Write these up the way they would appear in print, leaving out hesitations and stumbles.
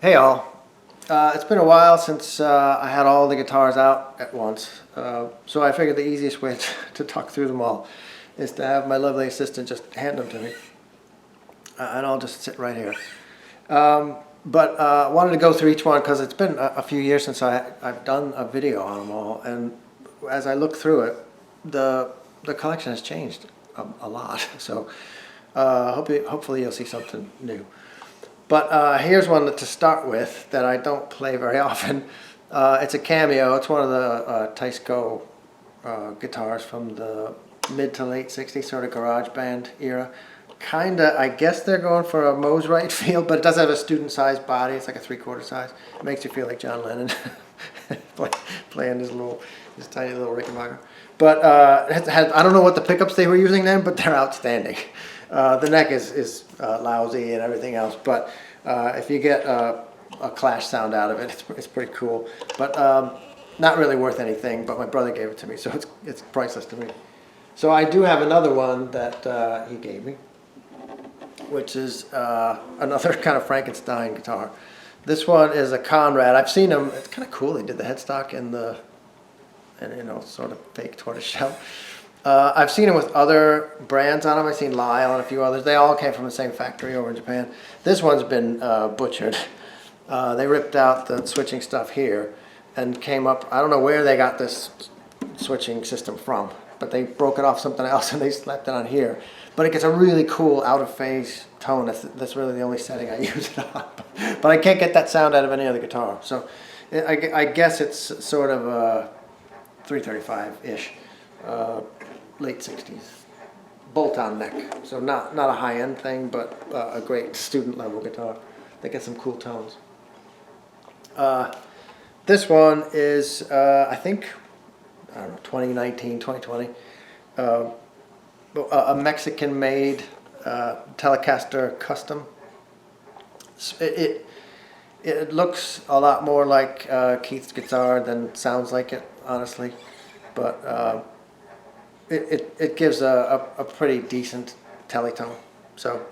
Hey all, it's been a while since I had all the guitars out at once, so I figured the easiest way to talk through them all is to have my lovely assistant just hand them to me, and I'll just sit right here. But I wanted to go through each one because it's been a few years since I've done a video on them all, and as I look through it, the collection has changed a lot, so hopefully you'll see something new. But here's one to start with that I don't play very often. It's a Cameo. It's one of the Teisco guitars from the mid to late 60s, sort of garage band era. Kinda, I guess they're going for a Mosrite feel, but it does have a student-sized body. It's like a 3/4 size. It makes you feel like John Lennon playing his tiny little Rickenbacker. But I don't know what the pickups they were using then, but they're outstanding. The neck is lousy and everything else, but if you get a clash sound out of it, it's pretty cool. But not really worth anything, but my brother gave it to me, so it's priceless to me. So I do have another one that he gave me, which is another kind of Frankenstein guitar. This one is a Conrad. I've seen them. It's kind of cool. They did the headstock and sort of fake tortoiseshell. I've seen them with other brands on them. I've seen Lyle and a few others. They all came from the same factory over in Japan. This one's been butchered. They ripped out the switching stuff here and came up. I don't know where they got this switching system from, but they broke it off something else and they slapped it on here. But it gets a really cool out-of-phase tone. That's really the only setting I use it on. But I can't get that sound out of any other guitar. So I guess it's sort of a 335-ish. Late 60s, bolt-on neck, so not a high-end thing, but a great student-level guitar. They get some cool tones. This one is, I think, 2019, 2020, a Mexican-made Telecaster custom. It looks a lot more like Keith's guitar than sounds like it, honestly, but it gives a pretty decent tele-tone. So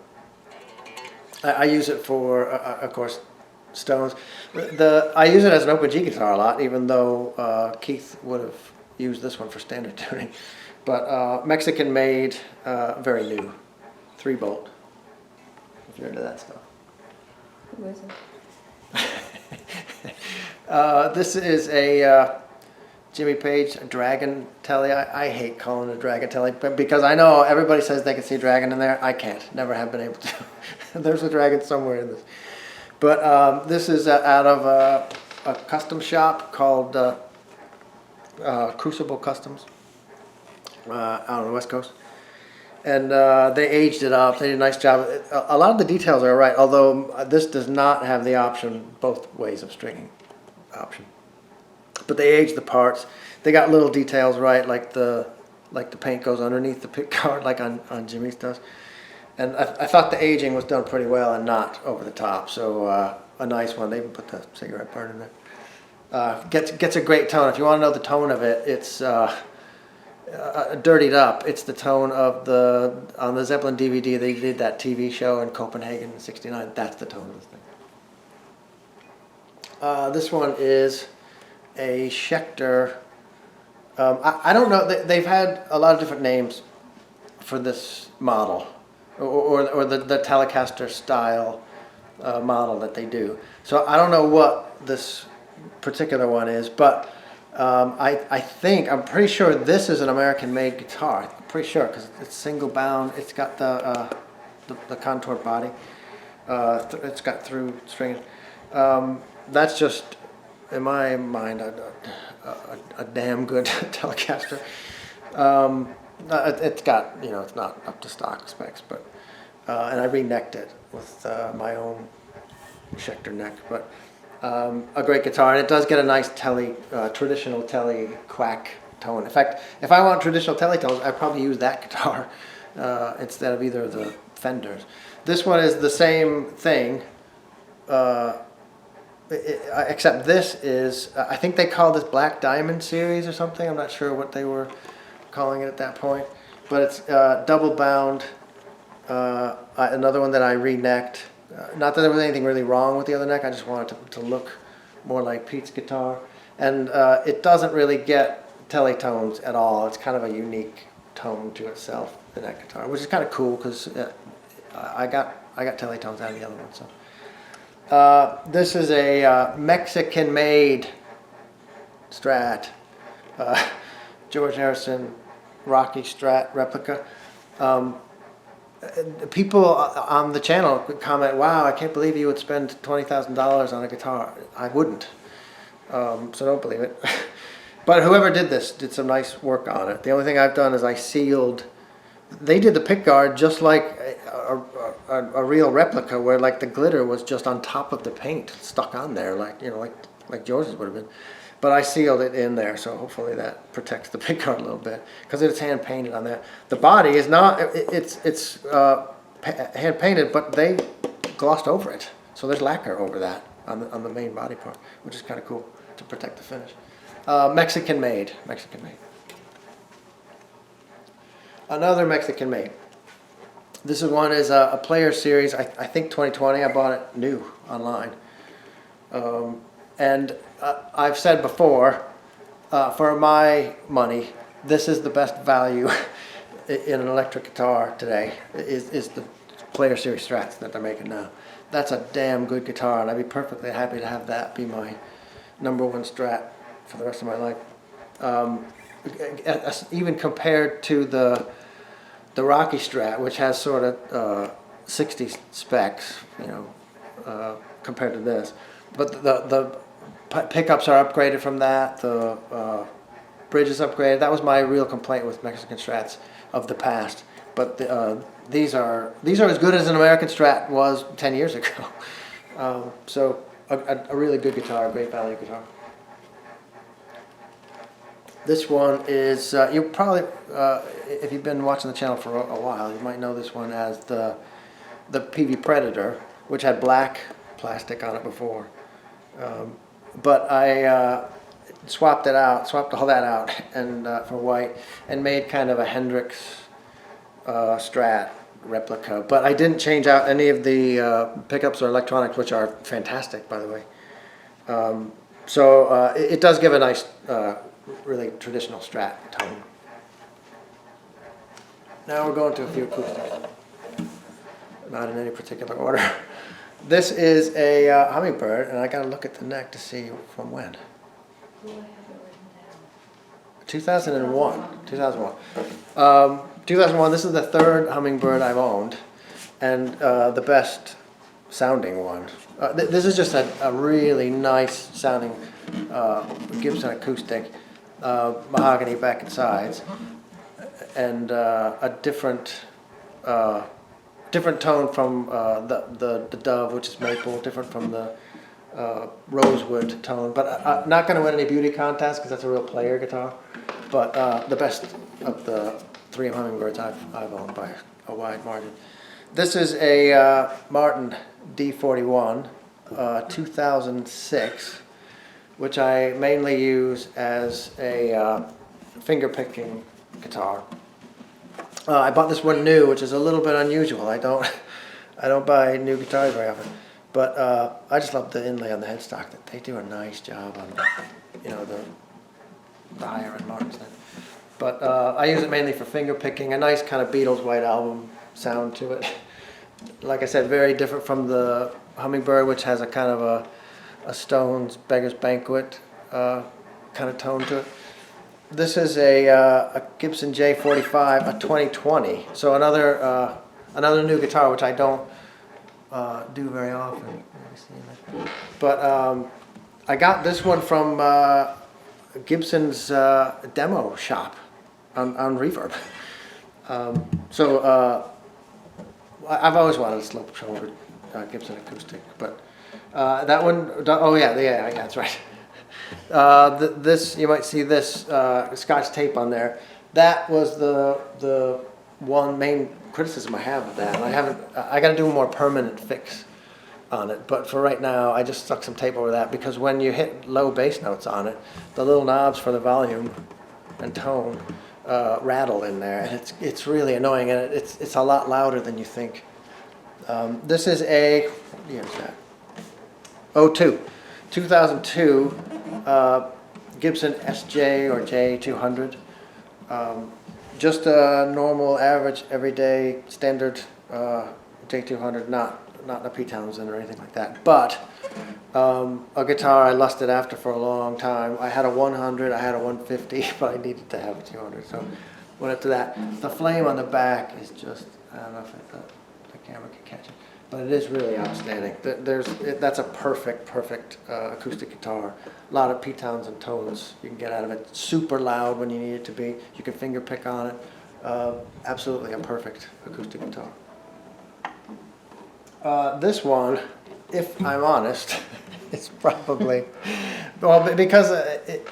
I use it for, of course, Stones. I use it as an open G guitar a lot, even though Keith would have used this one for standard tuning. But Mexican-made, very new, 3-bolt. If you're into that stuff. Who is it? This is a Jimmy Page Dragon Tele. I hate calling it a Dragon Tele, but because I know everybody says they can see a dragon in there. I can't. Never have been able to. There's a dragon somewhere in this. But this is out of a custom shop called Crucible Customs out on the West Coast. And they aged it up. They did a nice job. A lot of the details are right, although this does not have the option, both ways of stringing option. But they aged the parts. They got little details right, like the paint goes underneath the pick guard, like on Jimmy's does. And I thought the aging was done pretty well and not over the top. So a nice one. They even put the cigarette burn in there. Gets a great tone. If you want to know the tone of it, it's dirtied up. It's the tone of on the Zeppelin DVD. They did that TV show in Copenhagen in '69. That's the tone of the thing. This one is a Schechter. I don't know. They've had a lot of different names for this model, or the Telecaster style model that they do. So I don't know what this particular one is, but I'm pretty sure this is an American-made guitar. I'm pretty sure because it's single bound. It's got the contour body. It's got through stringing. That's just, in my mind, a damn good Telecaster. It's got, it's not up to stock specs, but and I re-necked it with my own Schechter neck, but a great guitar, and it does get a nice traditional tele quack tone. In fact, if I want traditional tele tones, I'd probably use that guitar instead of either of the Fenders. This one is the same thing. Except this is, I think they call this Black Diamond series or something. I'm not sure what they were calling it at that point. But it's double bound. Another one that I re-necked. Not that there was anything really wrong with the other neck. I just wanted to look more like Pete's guitar. And it doesn't really get teletones at all. It's kind of a unique tone to itself, the neck guitar, which is kind of cool because I got teletones out of the other one. So this is a Mexican-made Strat, George Harrison Rocky Strat replica. People on the channel comment, "Wow, I can't believe you would spend $20,000 on a guitar." I wouldn't, so don't believe it. But whoever did this did some nice work on it. The only thing I've done is I sealed. They did the pick guard just like a real replica, where like the glitter was just on top of the paint, stuck on there, like like George's would have been. But I sealed it in there, so hopefully that protects the pick guard a little bit, because it's hand painted on there. The body is not, it's hand painted, but they glossed over it. So there's lacquer over that on the main body part, which is kind of cool to protect the finish. Mexican made. Another Mexican made. This one is a Player Series, I think 2020. I bought it new online. And I've said before, for my money, this is the best value in an electric guitar today, is the Player Series Strats that they're making now. That's a damn good guitar, and I'd be perfectly happy to have that be my '1 Strat for the rest of my life. Even compared to the Rocky Strat, which has sort of 60 specs, you know, compared to this. But the pickups are upgraded from that. The bridge is upgraded. That was my real complaint with Mexican Strats of the past. But these are as good as an American Strat was 10 years ago. So a really good guitar, a great value guitar. This one is, you probably, if you've been watching the channel for a while, you might know this one as the Peavey Predator, which had black plastic on it before. But I swapped all that out and for white, and made kind of a Hendrix Strat replica. But I didn't change out any of the pickups or electronics, which are fantastic, by the way. So it does give a nice, really traditional Strat tone. Now we're going to a few acoustics, not in any particular order. This is a hummingbird, and I got to look at the neck to see from when. 2001. 2001. This is the third hummingbird I've owned, and the best sounding one. This is just a really nice sounding Gibson acoustic, mahogany back and sides, and a different tone from the Dove, which is maple, different from the rosewood tone. But I'm not going to win any beauty contests because that's a real player guitar. But the best of the three hummingbirds I've owned by a wide margin. This is a Martin D41, 2006, which I mainly use as a finger picking guitar. I bought this one new, which is a little bit unusual. I don't buy new guitars very often, but I just love the inlay on the headstock. That they do a nice job on, you know, the higher end Martins. But I use it mainly for finger picking. A nice kind of Beatles White Album sound to it. Like I said, very different from the Hummingbird, which has a kind of a Stones Beggar's Banquet kind of tone to it. This is a Gibson J45, a 2020. So another new guitar, which I don't do very often. But I got this one from Gibson's demo shop on Reverb. I've always wanted a slope-shouldered Gibson acoustic, but that one, oh yeah, that's right. This, you might see this Scotch tape on there. That was the one main criticism I have of that. And I got to do a more permanent fix on it. But for right now, I just stuck some tape over that, because when you hit low bass notes on it, the little knobs for the volume and tone rattle in there, and it's really annoying, and it's a lot louder than you think. This is a year is that? Oh, 2002, Gibson SJ or J200. Just a normal, average, everyday, standard J200, not a P. Townshend or anything like that. But a guitar I lusted after for a long time. I had a 100, I had a 150, but I needed to have a 200, so went up to that. The flame on the back is just, I don't know if the camera can catch it, but it is really outstanding. That's a perfect acoustic guitar. A lot of P. Townshend tones you can get out of it. Super loud when you need it to be. You can finger pick on it. Absolutely a perfect acoustic guitar. This one, if I'm honest, it's probably, well, because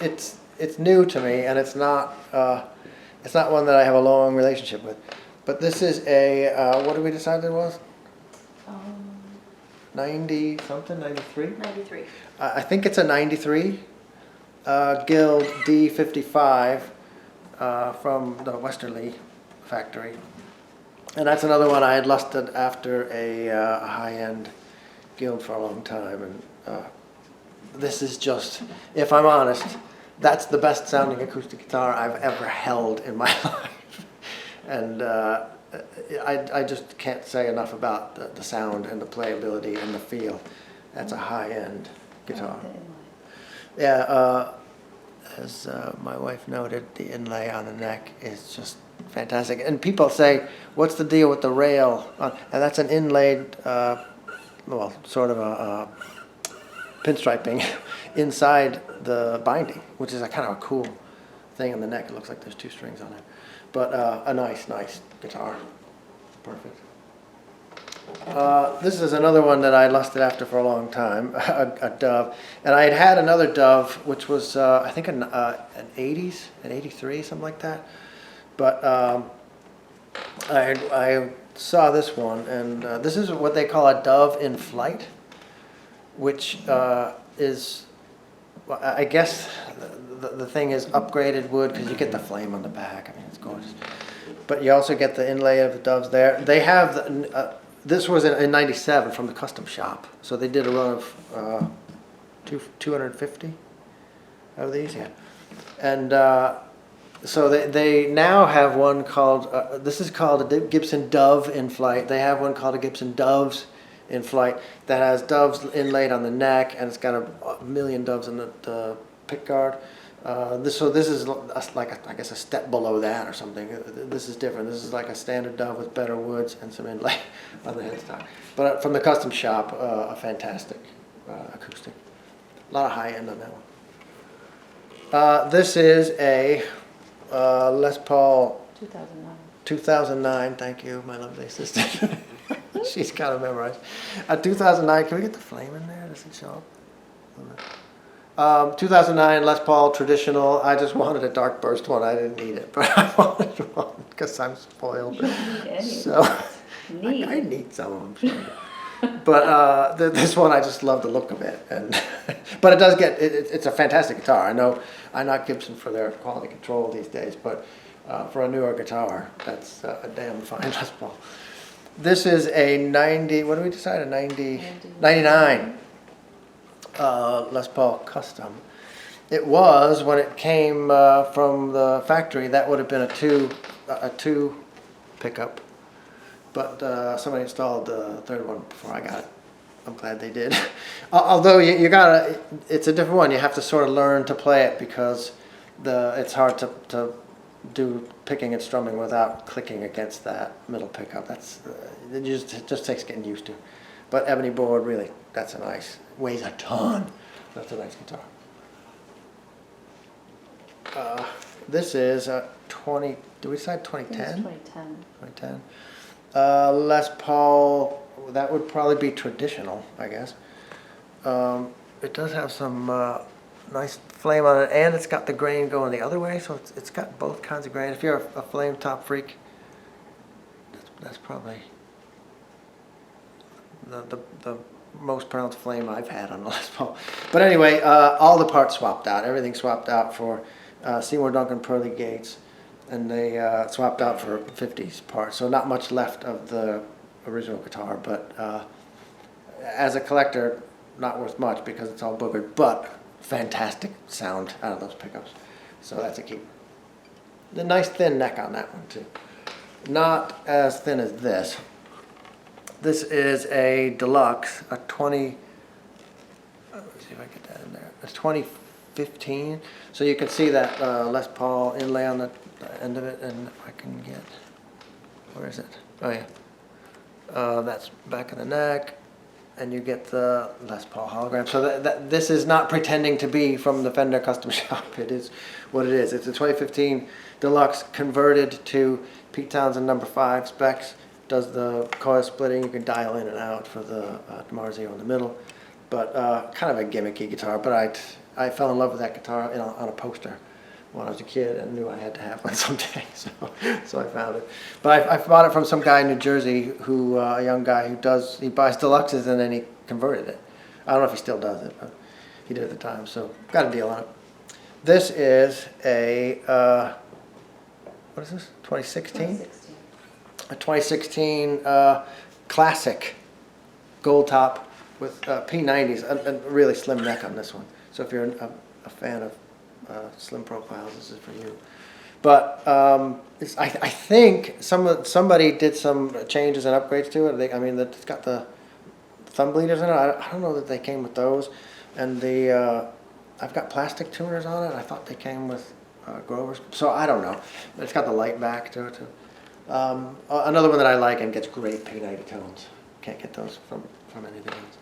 it's new to me and it's not one that I have a long relationship with. But this is a, what did we decide it was? 90 something, 93? 93. I think it's a 93 Guild D55 from the Westerly factory. And that's another one I had lusted after a high-end Guild for a long time. And this is just, if I'm honest, that's the best sounding acoustic guitar I've ever held in my life. And I just can't say enough about the sound and the playability and the feel. That's a high-end guitar. Yeah, as my wife noted, the inlay on the neck is just fantastic. And people say, what's the deal with the rail? And that's an inlaid, well, sort of a pinstriping inside the binding, which is a kind of a cool thing on the neck. It looks like there's two strings on it. But a nice guitar. Perfect. This is another one that I lusted after for a long time, a Dove. And I had another Dove, which was, I think, an 80s, an 83, something like that. But I saw this one, and this is what they call a Dove in flight, which is, well, I guess the thing is upgraded wood because you get the flame on the back. I mean, it's gorgeous. But you also get the inlay of the Doves there. They have, this was in 97 from the custom shop. So they did a run of 250 of these, yeah. And so they now have one called, this is called a Gibson Dove in flight. They have one called a Gibson Doves in flight that has doves inlaid on the neck, and it's got a million doves in the pick guard. So this is like, I guess, a step below that or something. This is different. This is like a standard Dove with better woods and some inlay on the headstock. But from the custom shop, a fantastic acoustic. A lot of high end on that one. This is a Les Paul 2009. Thank you, my lovely assistant. She's got to memorize. 2009. Can we get the flame in there? Does it show up? 2009 Les Paul traditional. I just wanted a dark burst one. I didn't need it, but I wanted one because I'm spoiled. You don't need any. So I need some of them. Sure. But this one, I just love the look of it, and but it does get it's a fantastic guitar. I knock Gibson for their quality control these days, but for a newer guitar, that's a damn fine Les Paul. This is a 90. What do we decide? A 99 Les Paul custom. It was, when it came from the factory, that would have been a two pickup. But somebody installed the third one before I got it. I'm glad they did. Although you gotta, it's a different one. You have to sort of learn to play it because it's hard to do picking and strumming without clicking against that middle pickup. It just takes getting used to. But ebony board, really, that's a nice, weighs a ton. That's a nice guitar. This is a 20, do we decide 2010? 2010. 2010. Les Paul, that would probably be traditional, I guess. It does have some nice flame on it, and it's got the grain going the other way, so it's got both kinds of grain. If you're a flame top freak, that's probably the most pronounced flame I've had on the Les Paul. But anyway, all the parts swapped out. Everything swapped out for Seymour Duncan pearly gates, and they swapped out for 50s parts. So not much left of the original guitar, but as a collector, not worth much because it's all boogered, but fantastic sound out of those pickups. So that's a keep. The nice thin neck on that one too. Not as thin as this. This is a Deluxe, a 20, let me see if I get that in there. It's 2015. So you can see that Les Paul inlay on the end of it, and if I can get, where is it? Oh yeah. That's back of the neck, and you get the Les Paul hologram. So this is not pretending to be from the Fender custom shop. It is what it is. It's a 2015 Deluxe converted to Pete Townsend number 5 specs. Does the coil splitting. You can dial in and out for the Marzio in the middle. But kind of a gimmicky guitar. But I fell in love with that guitar on a poster when I was a kid and knew I had to have one someday. So I found it. But I bought it from some guy in New Jersey, who a young guy he buys Deluxes and then he converted it. I don't know if he still does it, but he did at the time. So got a deal on it. This is a what is this? 2016. 2016. A 2016 classic gold top with P90s, a really slim neck on this one. So if you're a fan of slim profiles, this is for you. But I think somebody did some changes and upgrades to it. I mean, it's got the thumb bleeders in it. I don't know that they came with those. And I've got plastic tuners on it. I thought they came with Grovers. So I don't know. But it's got the light back to it too. Another one that I like and gets great P90 tones. Can't get those from anything else.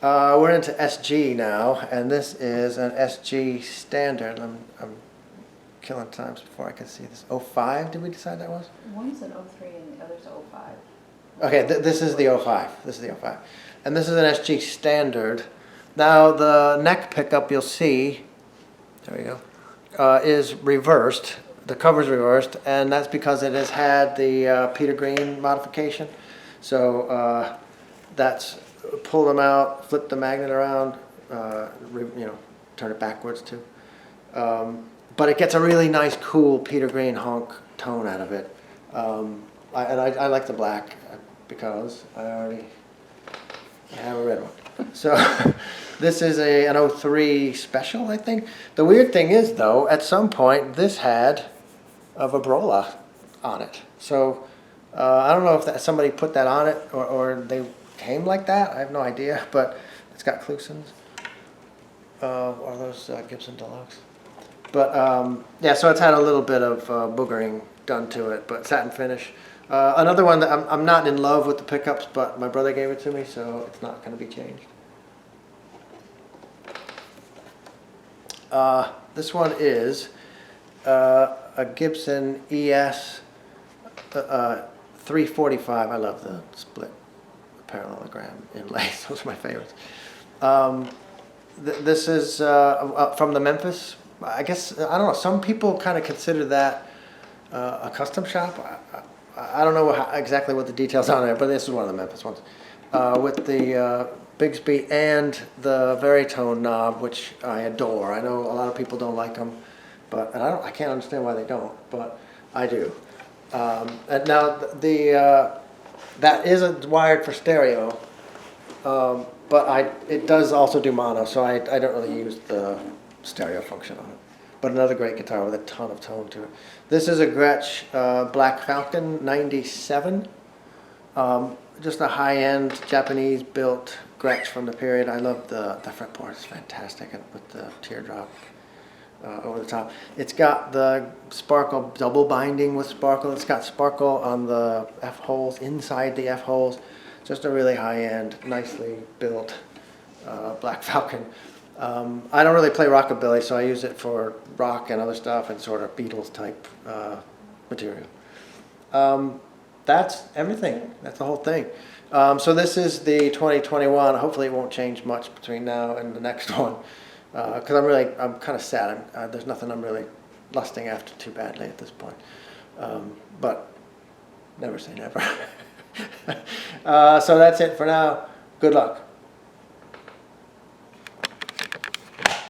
We're into SG now, and this is an SG standard. I'm killing times before I can see this. 05, did we decide that was? One's an 03 and the other's 05. Okay, this is the 05. This is the 05. And this is an SG standard. Now the neck pickup you'll see, there we go, is reversed. The cover's reversed, and that's because it has had the Peter Green modification. So that's pull them out, flip the magnet around, turn it backwards too. But it gets a really nice, cool Peter Green honk tone out of it. I like the black because I have a red one. So this is an 03 special, I think. The weird thing is, though, at some point this had a vibrola on it. So I don't know if somebody put that on it or they came like that. I have no idea, but it's got Clusons. Or those Gibson Deluxe. But yeah, so it's had a little bit of boogering done to it, but satin finish. Another one that I'm not in love with the pickups, but my brother gave it to me, so it's not going to be changed. This one is a Gibson ES-345. I love the split parallelogram inlays. Those are my favorites. This is from the Memphis. I guess, I don't know, some people kind of consider that a custom shop. I don't know exactly what the details are on there, but this is one of the Memphis ones. With the Bigsby and the Veritone knob, which I adore. I know a lot of people don't like them, but I can't understand why they don't, but I do. And now that isn't wired for stereo, but it does also do mono, so I don't really use the stereo function on it. But another great guitar with a ton of tone to it. This is a Gretsch Black Falcon 97. Just a high-end Japanese-built Gretsch from the period. I love the fretboard. It's fantastic with the teardrop over the top. It's got the sparkle double binding with sparkle. It's got sparkle on the F-holes, inside the F-holes. Just a really high-end, nicely built Black Falcon. I don't really play rockabilly, so I use it for rock and other stuff and sort of Beatles type material. That's everything. That's the whole thing. So this is the 2021. Hopefully it won't change much between now and the next one, because I'm kind of sad. There's nothing I'm really lusting after too badly at this point. But never say never. So that's it for now. Good luck.